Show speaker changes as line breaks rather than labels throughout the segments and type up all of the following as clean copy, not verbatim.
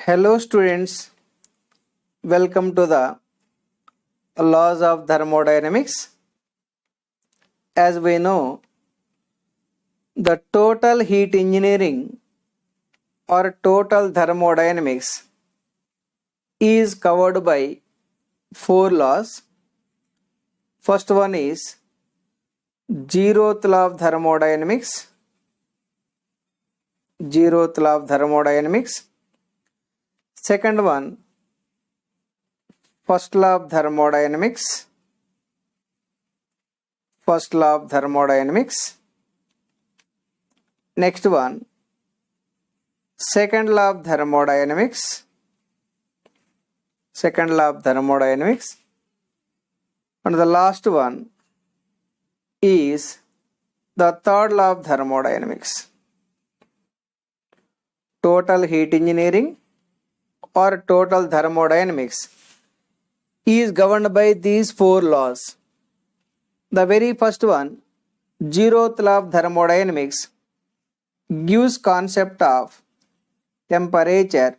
Hello students, welcome to the laws of thermodynamics. As we know, the total heat engineering or total thermodynamics is covered by four laws. First one is zeroth law of thermodynamics. Zeroth law of thermodynamics. Second one, first law of thermodynamics. First law of thermodynamics. Next one, second law of thermodynamics. Second law of thermodynamics. And the last one is the third law of thermodynamics. Total heat engineering or total thermodynamics is governed by these four laws. The very first one, zeroth law of thermodynamics, gives concept of temperature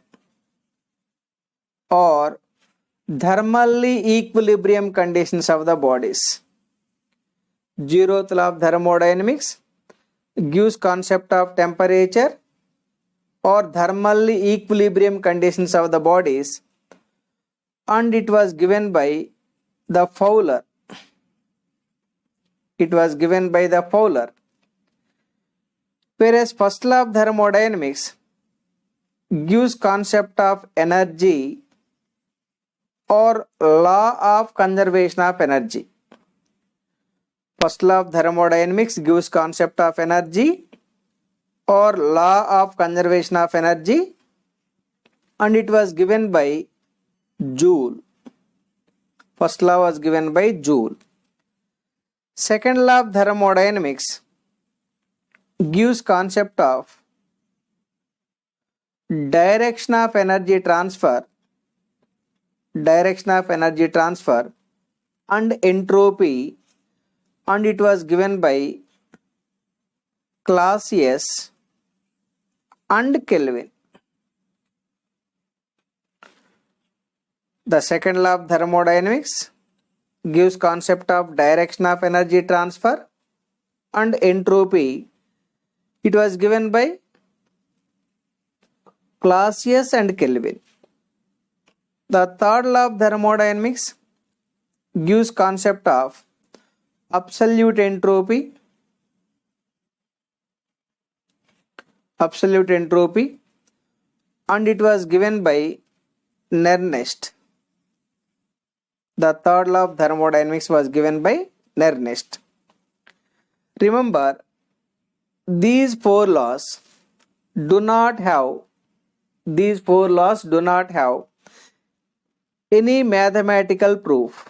or thermally equilibrium conditions of the bodies. Zeroth law of thermodynamics gives concept of temperature or thermally equilibrium conditions of the bodies, and it was given by the Fowler. It was given by the Fowler. Whereas first law of thermodynamics gives concept of energy or law of conservation of energy. First law of thermodynamics gives concept of energy or law of conservation of energy, and it was given by Joule. First law was given by Joule. Second law of thermodynamics gives concept of direction of energy transfer, and entropy, and it was given by Clausius and Kelvin. The second law of thermodynamics gives concept of direction of energy transfer and entropy. It was given by Clausius and Kelvin. The third law of thermodynamics gives concept of absolute entropy, and it was given by Nernst. The third law of thermodynamics was given by Nernst. Remember, these four laws do not have any mathematical proof.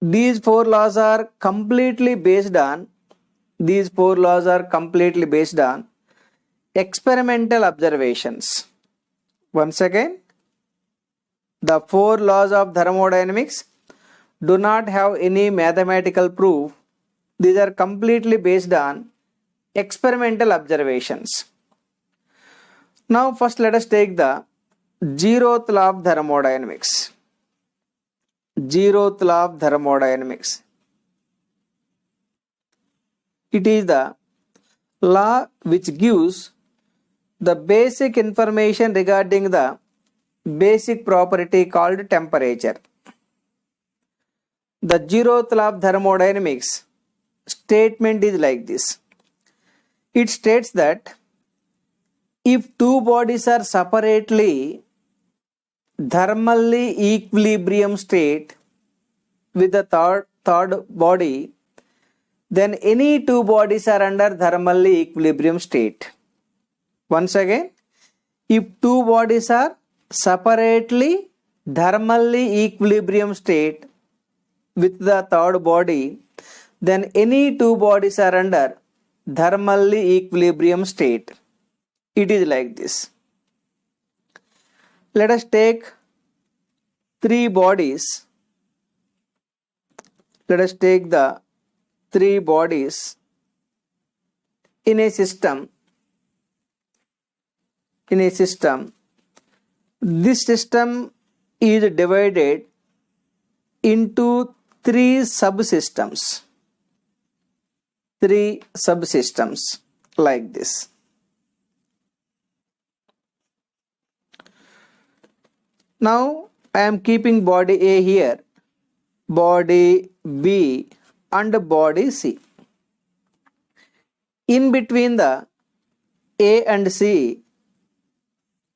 These four laws are completely based on experimental observations. Once again, the four laws of thermodynamics do not have any mathematical proof. These are completely based on experimental observations. Now first let us take the zeroth law of thermodynamics. Zeroth law of thermodynamics. It is the law which gives the basic information regarding the basic property called temperature. The zeroth law of thermodynamics statement is like this. It states that if two bodies are separately thermally equilibrium state with the third body, then any two bodies are under thermally equilibrium state. Once again, if two bodies are separately thermally equilibrium state with the third body, then any two bodies are under thermally equilibrium state. It is like this. Let us take three bodies. Let us take the three bodies in a system This system is divided into three subsystems like this. Now I am keeping body A here, body B and body C. In between the A and C,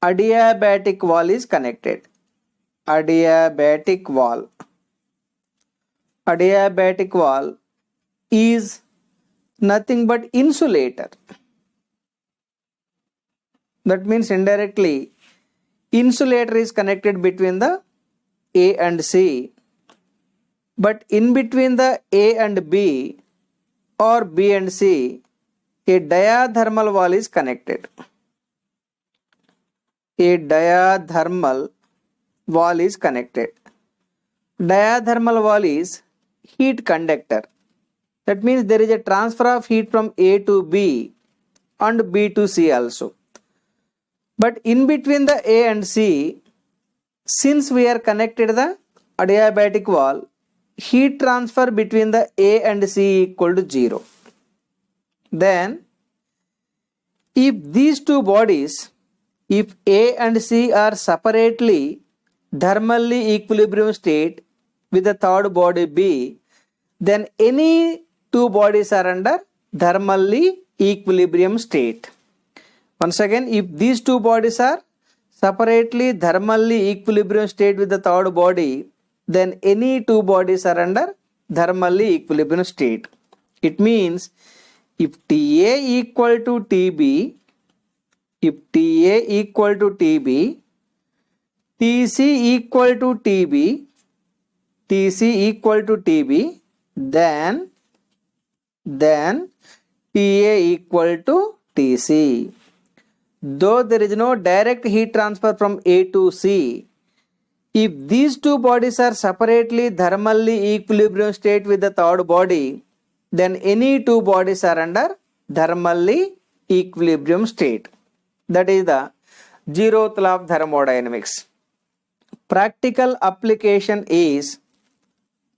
adiabatic wall is connected. Adiabatic wall is nothing but insulator. That means indirectly insulator is connected between the A and C, but in between the A and B or B and C, a diathermal wall is connected. Diathermal wall is heat conductor. That means there is a transfer of heat from A to B and B to C also. But in between the A and C, since we are connected the adiabatic wall, heat transfer between the A and C equal to 0. Then if these two bodies, if A and C are separately thermally equilibrium state with the third body B, then any two bodies are under thermally equilibrium state. Once again, if these two bodies are separately thermally equilibrium state with the third body, then any two bodies are under thermally equilibrium state. It means if TA equal to TB, TC equal to TB, then TA equal to TC. Though there is no direct heat transfer from A to C, if these two bodies are separately thermally equilibrium state with the third body, then any two bodies are under thermally equilibrium state. That is the zeroth law of thermodynamics. Practical application is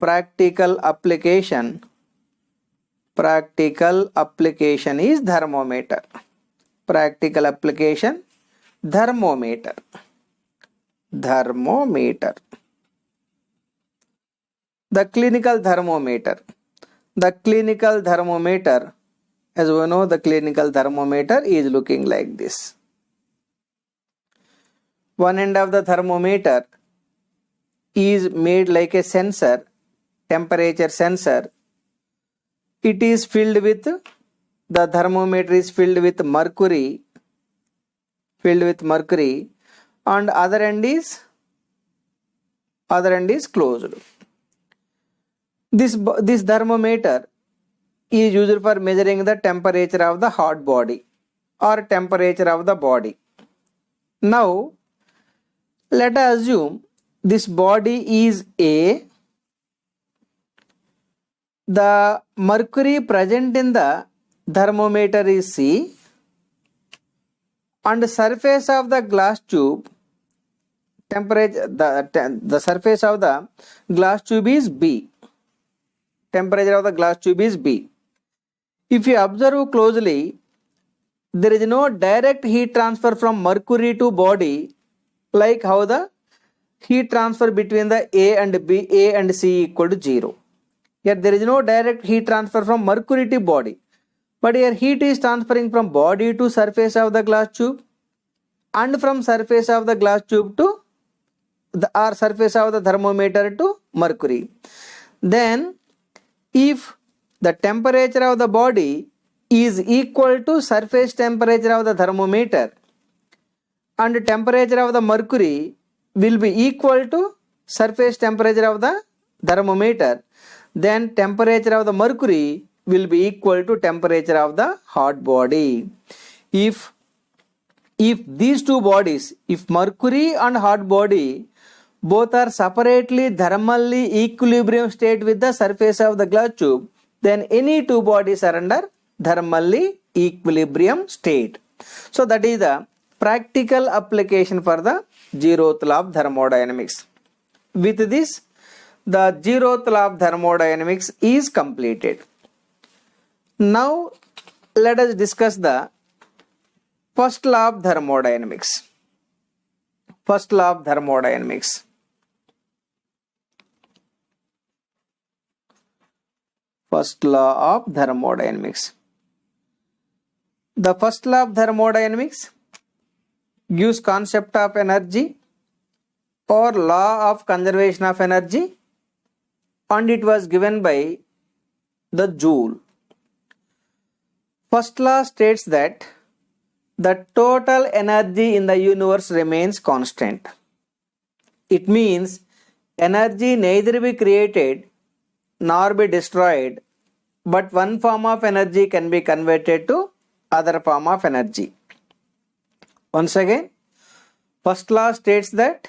thermometer. Practical application, thermometer. The clinical thermometer. As we know, the clinical thermometer is looking like this. One end of the thermometer is made like a sensor, temperature sensor. It is filled with, the thermometer is filled with mercury, and other end is closed. This thermometer is used for measuring the temperature of the hot body or temperature of the body. Now let us assume this body is A. The mercury present in the thermometer is C, and the surface of the glass tube, the surface of the glass tube is B. Temperature of the glass tube is B. If you observe closely, there is no direct heat transfer from mercury to body, like how the heat transfer between the A and C equal to 0. Yet there is no direct heat transfer from mercury to body, but here heat is transferring from body to surface of the glass tube, and from surface of the glass tube to the surface of the thermometer to mercury. Then if the temperature of the body is equal to surface temperature of the thermometer, and temperature of the mercury will be equal to surface temperature of the thermometer, then temperature of the mercury will be equal to temperature of the hot body. If these two bodies, if mercury and hot body both are separately thermally equilibrium state with the surface of the glass tube, then any two bodies are under thermally equilibrium state. So that is the practical application for the zeroth law of thermodynamics. With this, the zeroth law of thermodynamics is completed. Now, let us discuss the first law of thermodynamics. First law of thermodynamics. First law of thermodynamics. The first law of thermodynamics gives concept of energy or law of conservation of energy, and it was given by the Joule. First law states that the total energy in the universe remains constant. It means energy neither be created nor be destroyed, but one form of energy can be converted to other form of energy. Once again, first law states that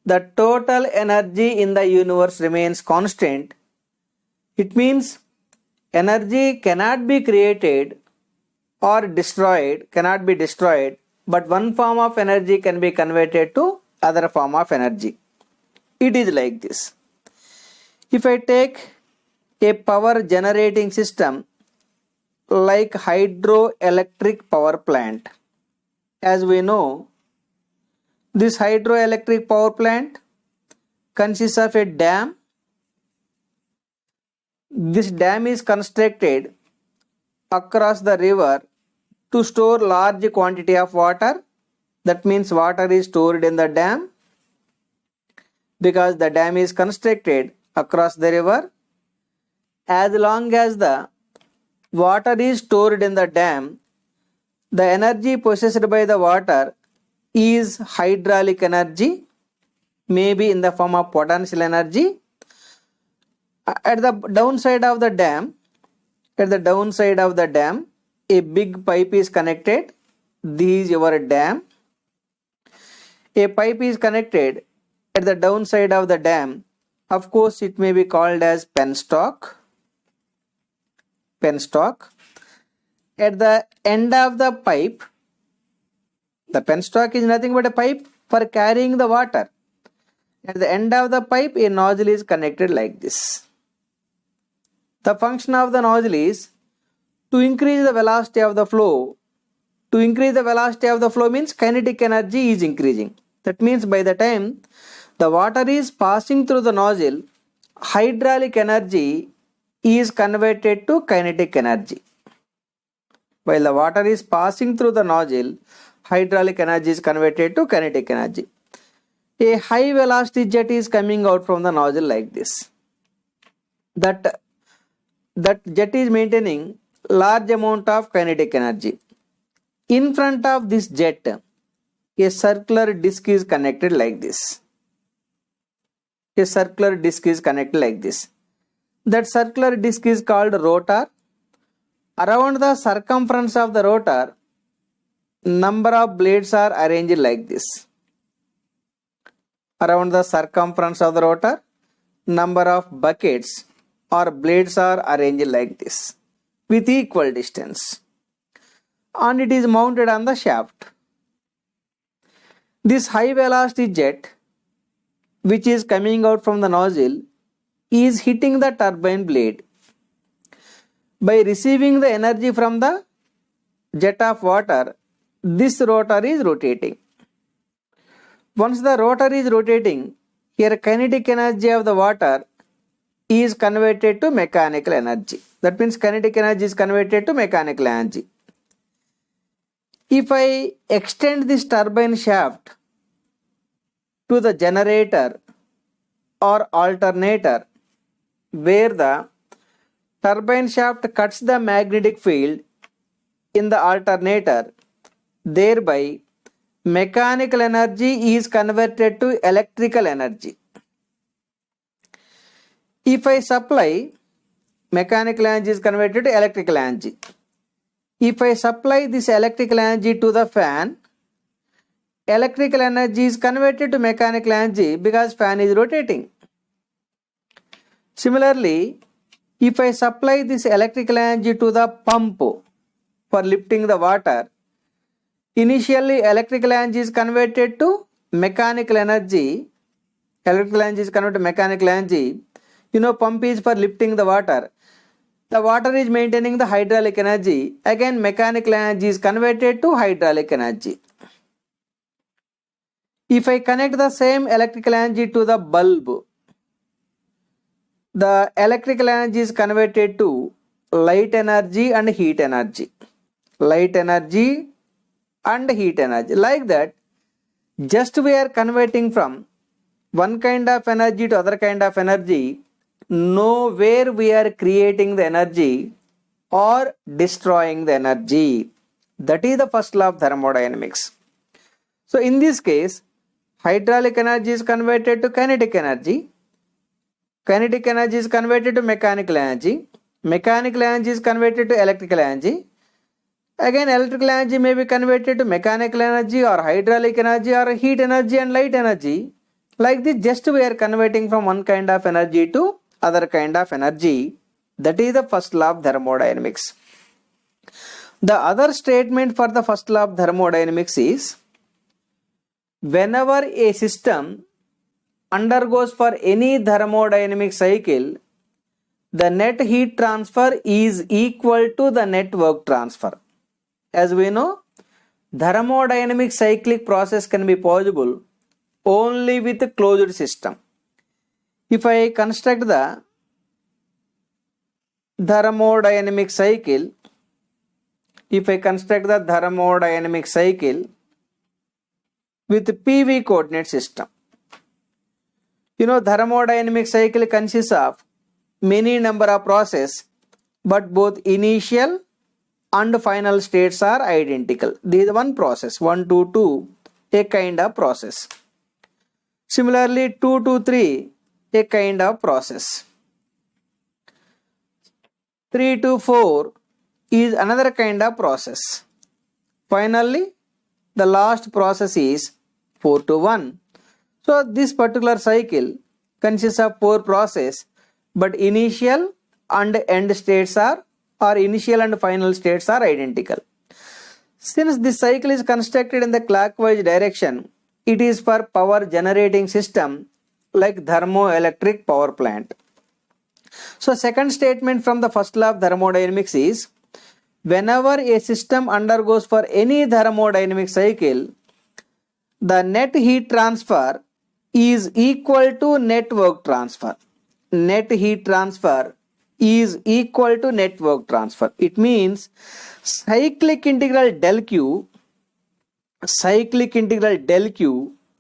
the total energy in the universe remains constant. It means energy cannot be created or destroyed, but one form of energy can be converted to other form of energy. It is like this. If I take a power generating system like hydroelectric power plant, as we know, this hydroelectric power plant consists of a dam. This dam is constructed across the river to store large quantity of water. That means water is stored in the dam because the dam is constructed across the river. As long as the water is stored in the dam, the energy possessed by the water is hydraulic energy, maybe in the form of potential energy. At the downside of the dam, a big pipe is connected. This is your dam. A pipe is connected at the downside of the dam. Of course, it may be called as penstock. At the end of the pipe, the penstock is nothing but a pipe for carrying the water. At the end of the pipe, a nozzle is connected like this. The function of the nozzle is to increase the velocity of the flow. To increase the velocity of the flow means kinetic energy is increasing. That means by the time the water is passing through the nozzle, hydraulic energy is converted to kinetic energy. While the water is passing through the nozzle, hydraulic energy is converted to kinetic energy. A high velocity jet is coming out from the nozzle like this. That jet is maintaining large amount of kinetic energy. In front of this jet, a circular disc is connected like this. That circular disc is called rotor. Around the circumference of the rotor, number of blades are arranged like this. Around the circumference of the rotor, number of buckets or blades are arranged like this with equal distance, and it is mounted on the shaft. This high velocity jet, which is coming out from the nozzle, is hitting the turbine blade. By receiving the energy from the jet of water, this rotor is rotating. Once the rotor is rotating, here kinetic energy of the water is converted to mechanical energy. That means kinetic energy is converted to mechanical energy. If I extend this turbine shaft to the generator or alternator, where the turbine shaft cuts the magnetic field in the alternator, thereby mechanical energy is converted to electrical energy. If I supply, mechanical energy is converted to electrical energy. If I supply this electrical energy to the fan, electrical energy is converted to mechanical energy because fan is rotating. Similarly, if I supply this electrical energy to the pump for lifting the water, Initially, electrical energy is converted to mechanical energy. Electrical energy is converted to mechanical energy. Pump is for lifting the water. The water is maintaining the hydraulic energy. Again, mechanical energy is converted to hydraulic energy. If I connect the same electrical energy to the bulb, the electrical energy is converted to light energy and heat energy. Light energy and heat energy. Like that, just we are converting from one kind of energy to other kind of energy. Nowhere we are creating the energy or destroying the energy. That is the first law of thermodynamics. So in this case, hydraulic energy is converted to kinetic energy. Kinetic energy is converted to mechanical energy. Mechanical energy is converted to electrical energy. Again, electrical energy may be converted to mechanical energy or hydraulic energy or heat energy and light energy. Like this, just we are converting from one kind of energy to other kind of energy. That is the first law of thermodynamics. The other statement for the first law of thermodynamics is, whenever a system undergoes for any thermodynamic cycle, the net heat transfer is equal to the net work transfer. As we know, thermodynamic cyclic process can be possible only with a closed system. If I construct the thermodynamic cycle, with PV coordinate system, thermodynamic cycle consists of many number of processes, but both initial and final states are identical. This is one process, 1 to 2, a kind of process. Similarly, 2 to 3, a kind of process. 3 to 4 is another kind of process. Finally, the last process is 4 to 1. So this particular cycle consists of 4 processes, but initial and end states are, or initial and final states are identical. Since this cycle is constructed in the clockwise direction, it is for power generating system like thermoelectric power plant. So second statement from the first law of thermodynamics is, whenever a system undergoes for any thermodynamic cycle, the net heat transfer is equal to net work transfer. Net heat transfer is equal to net work transfer. It means cyclic integral del Q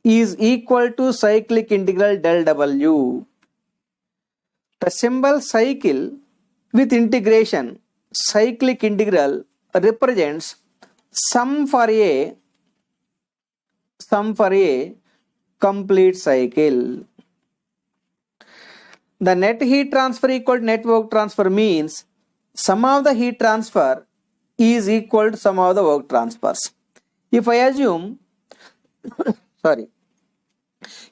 is equal to cyclic integral del W. The symbol cycle with integration, cyclic integral, represents sum for a complete cycle. The net heat transfer equal to net work transfer means sum of the heat transfer is equal to sum of the work transfers. If I assume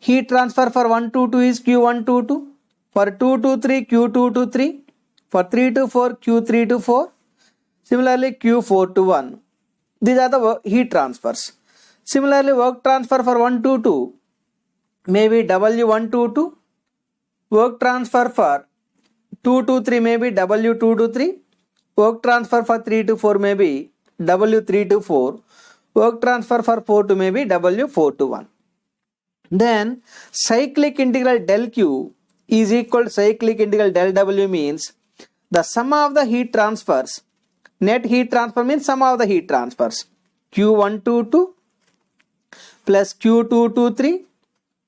heat transfer for 1 to 2 is Q1 to 2, for 2 to 3 Q2 to 3, for 3 to 4 Q3 to 4, similarly Q4 to 1. These are the heat transfers. Similarly, work transfer for 1 to 2 may be W1 to 2. Work transfer for 2 to 3 may be W2 to 3. Work transfer for 3 to 4 may be W3 to 4. Work transfer for 4 to may be W4 to 1. Then cyclic integral del Q is equal to cyclic integral del W means the sum of the heat transfers. Net heat transfer means sum of the heat transfers. Q1 to 2 plus Q2 to 3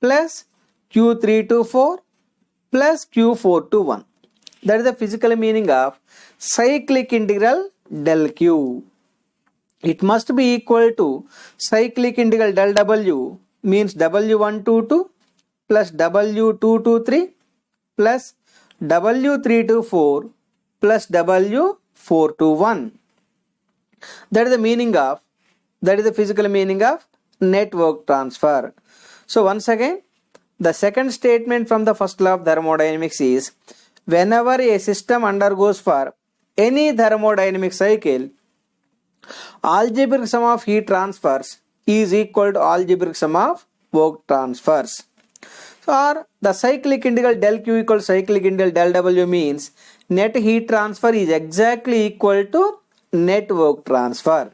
plus Q3 to 4 plus Q4 to 1. That is the physical meaning of cyclic integral del Q. It must be equal to cyclic integral del W means W1 to 2 plus W2 to 3 plus W3 to 4 plus W4 to 1. That is the physical meaning of net work transfer. So once again, the second statement from the first law of thermodynamics is, whenever a system undergoes for any thermodynamic cycle, Algebraic sum of heat transfers is equal to algebraic sum of work transfers. So, or the cyclic integral del Q equals cyclic integral del W means net heat transfer is exactly equal to net work transfer.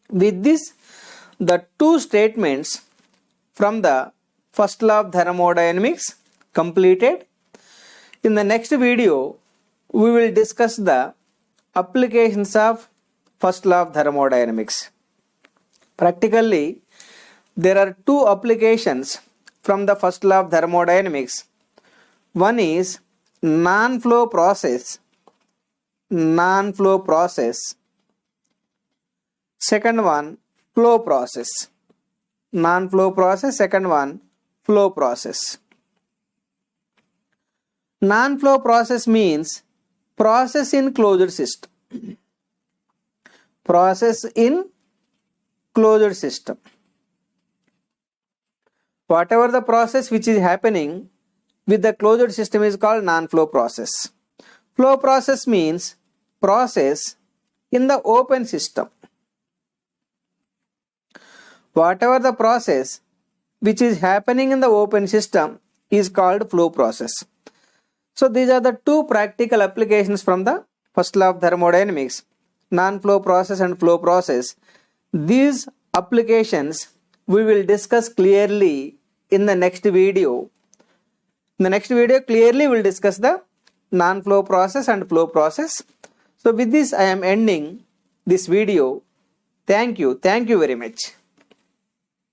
With this, the two statements from the first law of thermodynamics completed. In the next video, we will discuss the applications of first law of thermodynamics. Practically, there are two applications from the first law of thermodynamics. One is non-flow process. Second one, flow process. Non-flow process. Second one, flow process. Non-flow process means process in closed system. Process in closed system. Whatever the process which is happening with the closed system is called non-flow process. Flow process means process in the open system. Whatever the process which is happening in the open system is called flow process. So these are the two practical applications from the first law of thermodynamics, non-flow process and flow process. These applications we will discuss clearly in the next video. In the next video, clearly we will discuss the non-flow process and flow process. So with this, I am ending this video. Thank you very much.